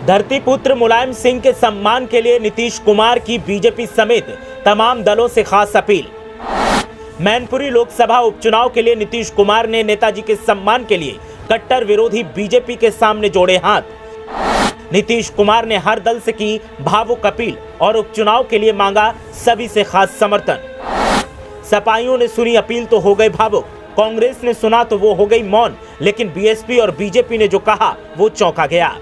धरतीपुत्र मुलायम सिंह के सम्मान के लिए नीतीश कुमार की बीजेपी समेत तमाम दलों से खास अपील। मैनपुरी लोकसभा उपचुनाव के लिए नीतीश कुमार ने नेताजी के सम्मान के लिए कट्टर विरोधी बीजेपी के सामने जोड़े हाथ। नीतीश कुमार ने हर दल से की भावुक अपील और उपचुनाव के लिए मांगा सभी से खास समर्थन। सपाइयों ने सुनी अपील तो हो गए भावुक, कांग्रेस ने सुना तो वो हो गई मौन, लेकिन बीएसपी और बीजेपी ने जो कहा वो चौंका गया।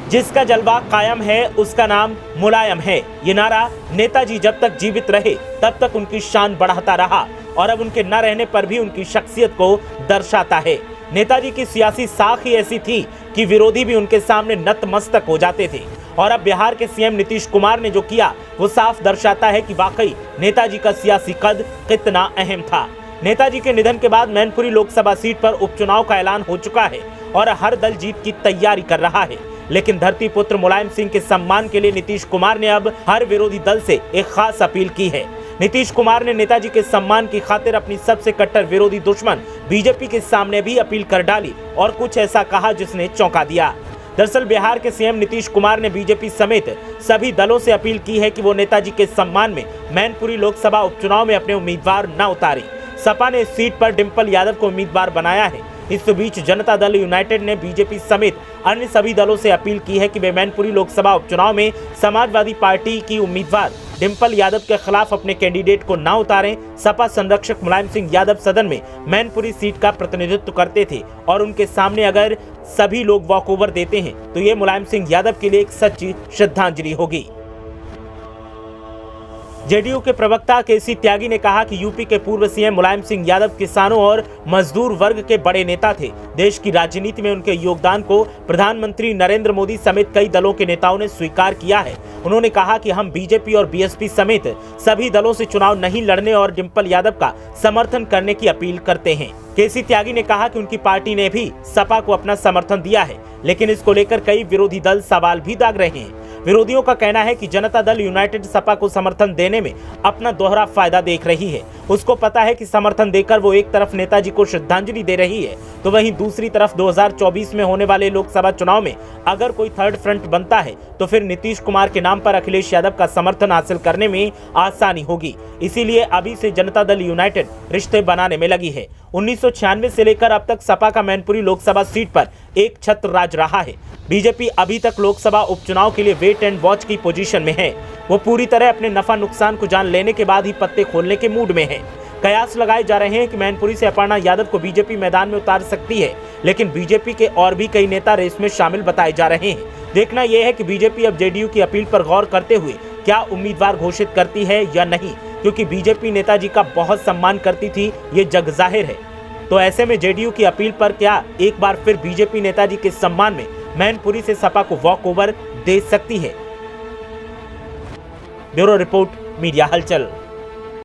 जिसका जलवा कायम है उसका नाम मुलायम है, ये नारा नेताजी जब तक जीवित रहे तब तक उनकी शान बढ़ाता रहा और अब उनके न रहने पर भी उनकी शख्सियत को दर्शाता है। नेताजी की सियासी साख ही ऐसी थी कि विरोधी भी उनके सामने नतमस्तक हो जाते थे और अब बिहार के सीएम नीतीश कुमार ने जो किया वो साफ दर्शाता है कि वाकई नेताजी का सियासी कद कितना अहम था। नेताजी के निधन के बाद मैनपुरी लोकसभा सीट पर उपचुनाव का ऐलान हो चुका है और हर दल जीत की तैयारी कर रहा है, लेकिन धरतीपुत्र मुलायम सिंह के सम्मान के लिए नीतीश कुमार ने अब हर विरोधी दल से एक खास अपील की है। नीतीश कुमार ने नेताजी के सम्मान की खातिर अपनी सबसे कट्टर विरोधी दुश्मन बीजेपी के सामने भी अपील कर डाली और कुछ ऐसा कहा जिसने चौंका दिया। दरअसल बिहार के सीएम नीतीश कुमार ने बीजेपी समेत सभी दलों से अपील की है कि वो नेताजी के सम्मान में मैनपुरी लोकसभा उपचुनाव में अपने उम्मीदवार न उतारे। सपा ने इस सीट पर डिंपल यादव को उम्मीदवार बनाया है। इस बीच जनता दल यूनाइटेड ने बीजेपी समेत अन्य सभी दलों से अपील की है कि वे मैनपुरी लोकसभा उपचुनाव में समाजवादी पार्टी की उम्मीदवार डिंपल यादव के खिलाफ अपने कैंडिडेट को न उतारें। सपा संरक्षक मुलायम सिंह यादव सदन में मैनपुरी सीट का प्रतिनिधित्व करते थे और उनके सामने अगर सभी लोग वॉकओवर देते हैं तो ये मुलायम सिंह यादव के लिए एक सच्ची श्रद्धांजलि होगी। जेडीयू के प्रवक्ता केसी त्यागी ने कहा कि यूपी के पूर्व सीएम मुलायम सिंह यादव किसानों और मजदूर वर्ग के बड़े नेता थे। देश की राजनीति में उनके योगदान को प्रधानमंत्री नरेंद्र मोदी समेत कई दलों के नेताओं ने स्वीकार किया है। उन्होंने कहा कि हम बीजेपी और बीएसपी समेत सभी दलों से चुनाव नहीं लड़ने और डिंपल यादव का समर्थन करने की अपील करते हैं। केसी त्यागी ने कहा कि उनकी पार्टी ने भी सपा को अपना समर्थन दिया है, लेकिन इसको लेकर कई विरोधी दल सवाल भी दाग रहे हैं। विरोधियों का कहना है कि जनता दल यूनाइटेड सपा को समर्थन देने में अपना दोहरा फायदा देख रही है। उसको पता है कि समर्थन देकर वो एक तरफ नेताजी को श्रद्धांजलि दे रही है तो वहीं दूसरी तरफ 2024 में होने वाले लोकसभा चुनाव में अगर कोई थर्ड फ्रंट बनता है तो फिर नीतीश कुमार के नाम पर अखिलेश यादव का समर्थन हासिल करने में आसानी होगी। इसीलिए अभी से जनता दल यूनाइटेड रिश्ते बनाने में लगी है। 1996 से लेकर अब तक सपा का मैनपुरी लोकसभा सीट पर एक छत्र राज रहा है। बीजेपी अभी तक लोकसभा उपचुनाव के लिए वेट एंड वॉच की पोजीशन में है। वो पूरी तरह अपने नफा नुकसान को जान लेने के बाद ही पत्ते खोलने के मूड में है। कयास लगाए जा रहे हैं कि मैनपुरी से अपर्णा यादव को बीजेपी मैदान में उतार सकती है, लेकिन बीजेपी के और भी कई नेता रेस में शामिल बताए जा रहे हैं। देखना यह है कि बीजेपी अब जेडीयू की अपील पर गौर करते हुए क्या उम्मीदवार घोषित करती है या नहीं, क्योंकि बीजेपी नेताजी का बहुत सम्मान करती थी, ये जग जाहिर है। तो ऐसे में जेडीयू की अपील पर क्या एक बार फिर बीजेपी नेताजी के सम्मान में मैनपुरी से सपा को वॉक ओवर दे सकती है? ब्यूरो रिपोर्ट, मीडिया हलचल।